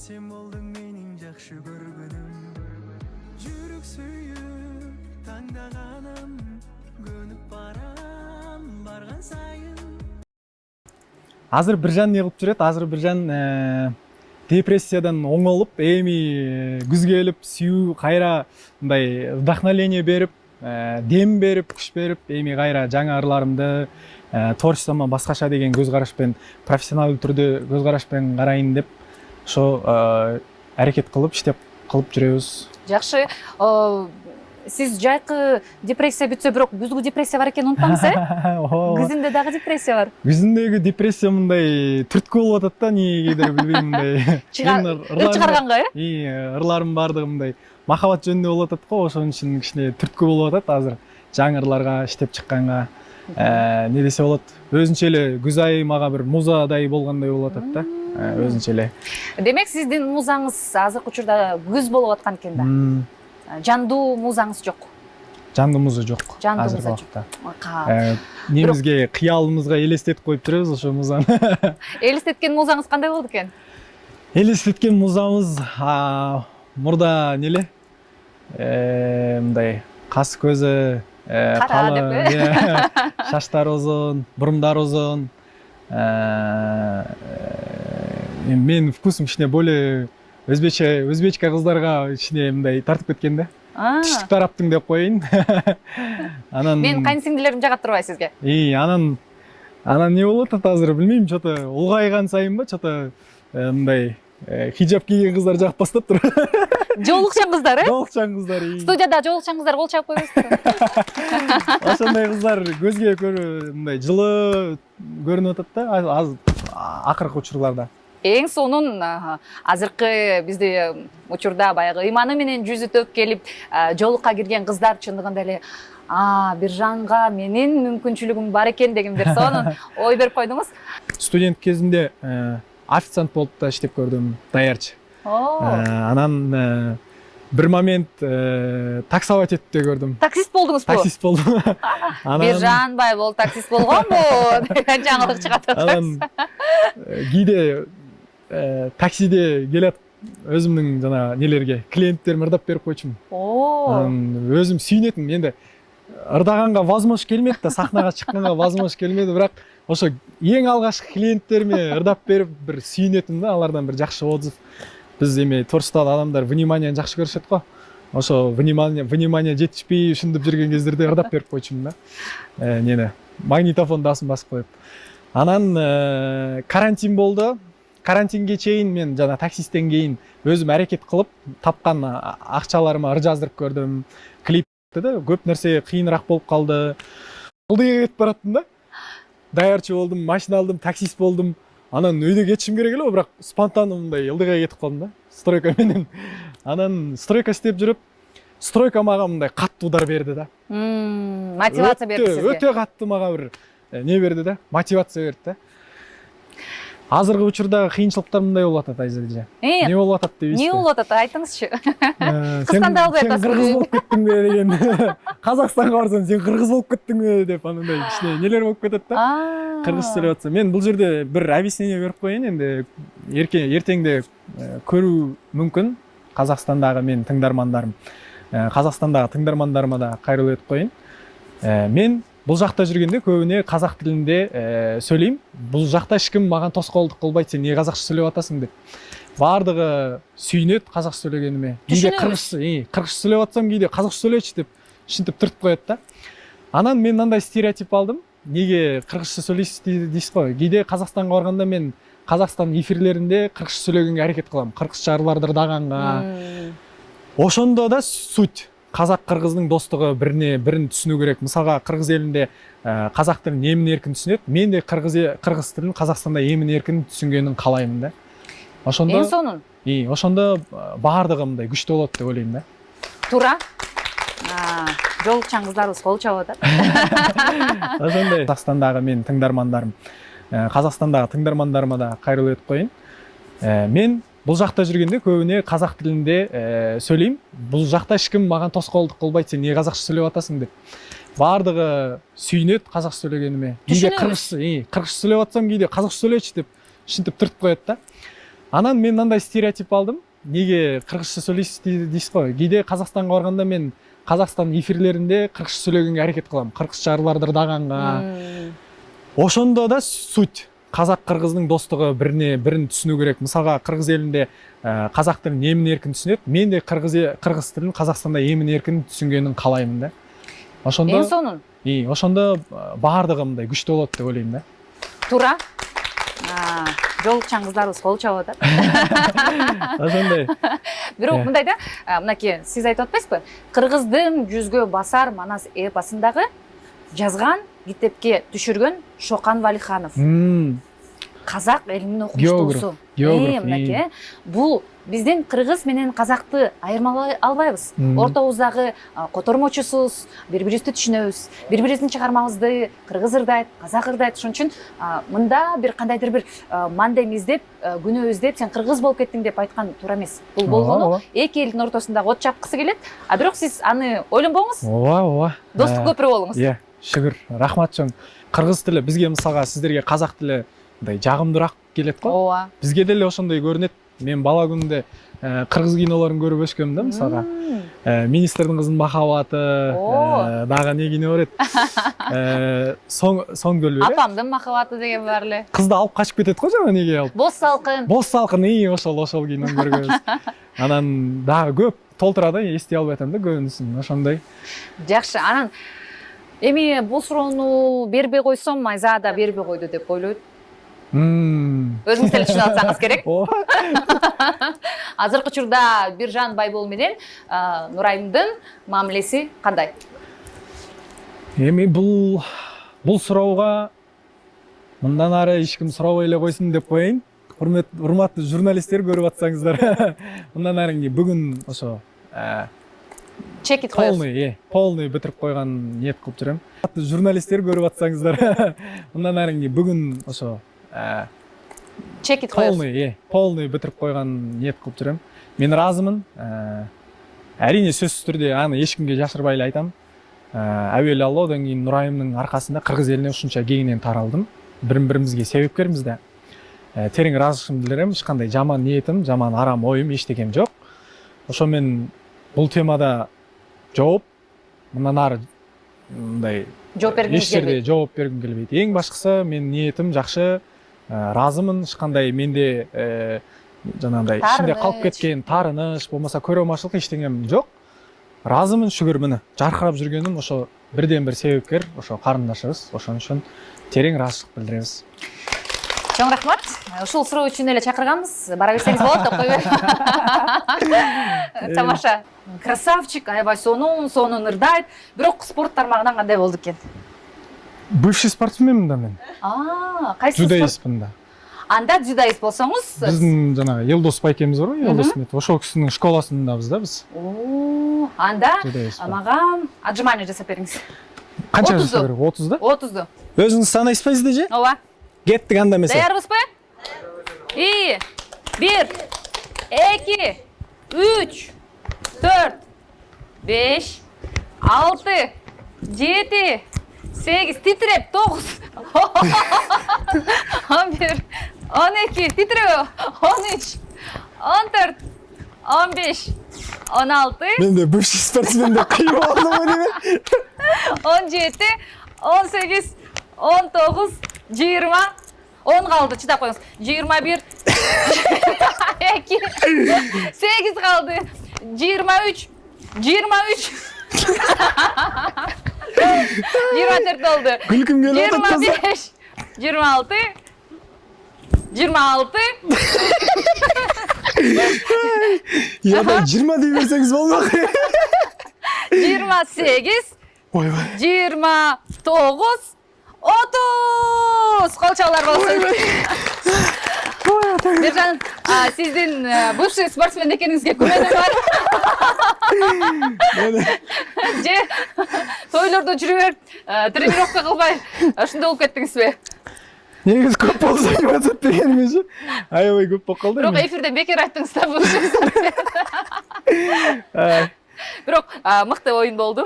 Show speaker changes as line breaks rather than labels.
Сен болдың менің жақсы көргенім, жүрек сүйіп таңдағаным, көнүп барам барған сайын.
Азыр Биржан не кылып жүрөт? Азыр Биржан депрессиядан оңолуп, эми күз келип, сүйүү кайра мындай вдохновение берип, дем берип, күч берип, эми кайра жаңы ырларымды творчествомо башкача деген көз карашпен, профессионалдуу түрдө көз карашпен карайын деп ошо аракет кылып, иштеп кылып жүрөбүз.
Жакшы. Сиз жайкы депрессия бүтсө, бирок күзгү депрессия бар экенин унутпаңыз, Күзүндө дагы депрессия бар.
Күзүндөгү депрессия мындай түрткү болуп атат да, эмнегедир билбейм, мындай.
Чыгарганга,
ырларым бардыгы мындай махабат жөнүндө болуп атат го, ошон үчүн кичине түрткү болуп атат азыр. Жаңы ырларга иштеп чыкканга. Не десе болот, өзүнчө эле күз айы мага бир музадай болгондой болуп атат да, өзүнчө эле.
Демек, сиздин музаңыз азыркы учурда күз болуп аткан экен да. Жандуу музаңыз жок.
Жандуу муза жок азыркы убакытта. Немизге, кыялыбызга элестетип коюп жүрөбүз ошо музаны.
Элестеткен музаңыз кандай болду экен?
Элестеткен музамыз мурда неле? Мындай кас көзү, калың, шаштары узун, бурумдары узун. Мен вкусум кичине более өзбечка кыздарга кичине мындай тартып кеткен да. Тиштик тараптың деп коеюн.
Мен кайнсиңдилерим жагаттырбай сизге.
Анан не болуп атат азыр билбейм, чото улгайган сайынбы, чото мындай хиджаб кийген кыздар жагып баштаптыр.
Жоолукчан кыздар,
Жоолукчан кыздар.
Студияда жоолукчан кыздар кол чаап койбойсузбу?
Ошондой кыздар көзгө мындай жылы көрүнүп атат да, акыркы учурларда.
Эң сонун азыркы бизде учурда баягы ыйманы менен жүзү төк келип жоолукка кирген кыздар чындыгында эле Биржанга менин мүмкүнчүлүгүм бар экен деген бир сонун ой берип койдуңуз.
Студент кезинде официант болуп да иштеп көрдүм, даярчы. Анан бир момент таксовать этип да көрдүм.
Таксист болдуңузбу?
Таксист болдум.
Биржан Байбол таксист болгонбу? Жаңылык чыгат.
Анан кийде таксиде келет өзүмдүн жана нелерге, клиенттериме ырдап берип койчумун. Анан өзүм сүйүнөтүм. Энди ырдаганга возможность келмedi да, сахнага чыкканга возможность келмedi, бирок ошо эң алгачкы клиенттериме ырдап берип бир сүйүнөтүм да, алардан бир жакшы отзыв. Биз эми творчестводо адамдар внимание жакшы көрүшөт го. Ошо внимание жетишпей ушинтип жүргөн кездерде ырдап берип койчумун да. Нени магнитофон дасын басып коюп. Анан карантин болду. Карантинге чейин мен жана таксисттен кийин өзүм аракет кылып тапкан акчаларыма ыр жаздырып көрдүм. Клипте да көп нерсе кыйыныраак болуп калды. Ылдыйга кетип бараттым да. Даярчы болдум, машина алдым, таксист болдум. Анан өйдө кетишим керек эле, бирок спонтанно мындай ылдыйга кетип калдым да, стройка менен. Анан стройка иштеп жүрүп, стройка мага мындай катты удар берди да.
Мотивация берди сизге.
Өтө катты мага бир не берди да, мотивация берди да. Азыркы учурда кыйынчылыктар мындай болуп атат, Айзалжа.
Не
болуп атат дейсизби?
Не болуп атат, айтыңызчы.
Кыскандай албай атасыз. Сен кыргыз болуп кеттиңби деген. Казакстанга барсаң, сен кыргыз болуп кеттиңби деп анандай кичине нелер болуп кетет да. Кыргыз сүйлөп атса. Мен бул жерде бир объяснение берип коеюн, энди эртеңде көрүү мүмкүн Казакстандагы менин тыңдармандарым. Казакстандагы тыңдармандарыма да кайрылып этип коеюн. Мен бул жакта жүргөндө көбүнө казак тилинде сөйлөйм. Бул жакта эч ким мага тоскоолдук кылбайт, сен эмне казакча сүйлөп атасың деп. Бардыгы сүйүнөт казакча сөйлөгөнүмө. Кийде кыргызча сүйлөп атсам, кийде казакча сүйлөчү деп ушинтип түртүп коет да. Анан мен мындай стереотип алдым. Неге кыргызча сүйлөйсүз дейсиз го? Кийде Казакстанга барганда мен Казакстан эфирлеринде кыргызча сүйлөгөнгө аракет кылам. Кыргызча ырларды ырдаганга. Ошондо да суть. Казак кыргыздын достугу бирин түшүнүү керек. Мисалга кыргыз элинде казак тилин эмин эркин түшүнөт. Мен де кыргыз тилин Казакстанда эмин эркин түшүнгөнүн каалаймын да. Ошондо
эң сонун.
Ошондо баардыгы мындай күчтүү болот деп ойлойм да.
Туура. Жоолукчан кыздарыбыз кол чабып атат.
Ошондой. Казакстандагы менин тыңдармандарым, Казакстандагы тыңдармандарыма да кайрылып этип коеюн. Мен бул жакта жүргөндө көбүнө казак тилинде сөйлөйм. Бул жакта эч ким мага тоскоолдук кылбайт, сен эмне казакча сүйлөп атасың деп. Бардыгы сүйүнөт казакча сөйлөгөнүмө. Кийде кыргызча сүйлөп атсам, кийде казакча сүйлөчү деп ушинтип түртүп коет да. Анан мен мындай стереотип алдым. Неге кыргызча сүйлөйсүз дейсиз го. Кийде Казакстанга барганда мен Казакстан эфирлеринде кыргызча сүйлөгөнгө аракет кылам. Кыргызча ырларды ырдаганга. Ошондо да суть. Казак кыргыздын достугу бирин түшүнүү керек. Мисалга кыргыз элинде казак тилин эмин эркин түшүнөт. Мен де кыргыз тилин Казакстанда эмин эркин түшүнгөнүн каалайм да. Ошондо
Эң сонун.
Ошондо баардыгы мындай күчтүү болот деп ойлойм да.
Туура. Жолукчан кыздарыбыз кол чабып атат.
Ошондой.
Бирок мындай да, мынакей сиз айтып атпайсызбы? Кыргыздын жүзгө басар Манас эпосундагы жазган, китепке түшүргөн Шокан Валиханов. Казак элинин окумуштуусу. Мынакей, бул биздин кыргыз менен казакты айырмалай албайбыз. Ортобуздагы котормочусуз, бири-бирибизди түшүнөбүз. Бири-бирибиздин чыгармабызды кыргыз ырдайт, казак ырдайт. Ошон үчүн мында бир кандайдыр бир мандем издеп, күнөө издеп, сен кыргыз болуп кеттиң деп айткан туура эмес. Бул болгону эки элдин ортосундагы от чапкысы келет. А бирок сиз аны ойлонбоңуз.
Ооба.
Достук көпүрө болуңуз.
Шүгүр. Рахмат чоң. Кыргыз тили бизге мисалга сиздерге казак тили мындай жагымдуураак келет го.
Ооба.
Бизге деле ошондой көрүнөт. Мен бала күнүндө кыргыз кинолорун көрүп өскөм да, мисалга. Министрдин кызынын махабаты, дагы не кино бар эт? Соң көл бер.
Апамдын махабаты деген бар эле.
Кызды алып качып кетет го жана неге алып?
Боз салкын.
Боз салкын, ошол кинону көргөнбүз. Анан дагы көп толтурады, эстей албай атам да көбүнүсүн, ошондой.
Жакшы, анан эми бул суроону бербей койсом, Майзада бербей койду деп ойлойт. Өзүңүз деле түшүнүп атсаңыз керек. Азыркы учурда Биржан Байбол менен Нурайымдын мамилеси кандай?
Эми бул суроого мындан ары эч ким сурабай эле койсун деп коеюн. Урматтуу журналисттер көрүп атсаңыздар. Мындан ары бүгүн ошо
чекит коебуз.
Полный бүтүрүп койгон ниет кылып жүрөм. Журналисттер көрүп атсаңыздар. Мындан ары бүгүн ошо
чекит коебуз.
Полный бүтүрүп койгон ниет кылып жүрөм. Мен ыраазымын. Әрине сөзсүз түрдө аны эч кимге жашырбай эле айтам. Әуелі Алла, одан кейін Нурайымдың арқасында кыргыз элине ушунча кеңинен таралдым. Бирин-бирибизге себепкербиз да. Терең ыраазычылыгымды билдирем. Эч кандай жаман ниетим, жаман арам оюм эчтекем жок. Ошо мен бул темада жооп мындан ары мындай
жооп бергиңиз
эч жерде жооп бергим келбейт. Эң башкысы мен ниетим жакшы, ыраазымын. Эч кандай менде жанагындай ичинде калып кеткен таарыныч, болмаса көрөмачылык эчтеңем жок. Ыраазымын, шүгүр мына жаркырап жүргөнүм ошо бирден бир себепкер ошо карындашыбыз. Ошон үчүн терең ыраазычылык билдиребиз.
Чоң рахмат. Ушул суроо үчүн эле чакырганбыз. Бара берсеңиз болот деп койбой. Тамаша. Красавчик, аябай сонун ырдайт. Бирок спорт тармагынан кандай болду экен?
Бывший спортсменмин да мен.
Кайсы
Дзюдоистмин да.
Анда дзюдоист болсоңуз,
биздин жанагы Елдос байкемиз бар го, Елдос Метов. Ошол кишинин школасындабыз да биз.
Анда мага отжимание жасап бериңиз.
Канча жасап керек? 30 да?
30-ду.
Өзүңүз санайсызбы же?
Ооба.
Кеттик анда эмесе.
Даярбызбы? 1, 2, 3, 4, 5, 6, 7, 8, titrep, 9, 11, 12, titrep, 13, 14, 15, 16.
Мен де бывший спортсмен деп кыйып алдым деме.
17, 18, 19, 20, 10 kaldı, çıtap koyunuz. 21, 22, 8 kaldı. 23, 23. 24 oldu.
Gülküm geliyor.
25, 26, 26.
Ya da 20 diye verseniz olmak.
28,
Vay vay.
29, 30. Kolçalar olsun. Bircan, sizin bывший спортсмен ekeningizge күмәнім бар. Же, тойларда жүріп, тренировка кылбай, ушундай болуп кеттиңиз бе?
Негиз көп болса деп дегеним же. Аябай көп болуп калды.
Бирок эфирде бекер айттыңыз да бывший спортсмен. Бирок мыкты оюн болду.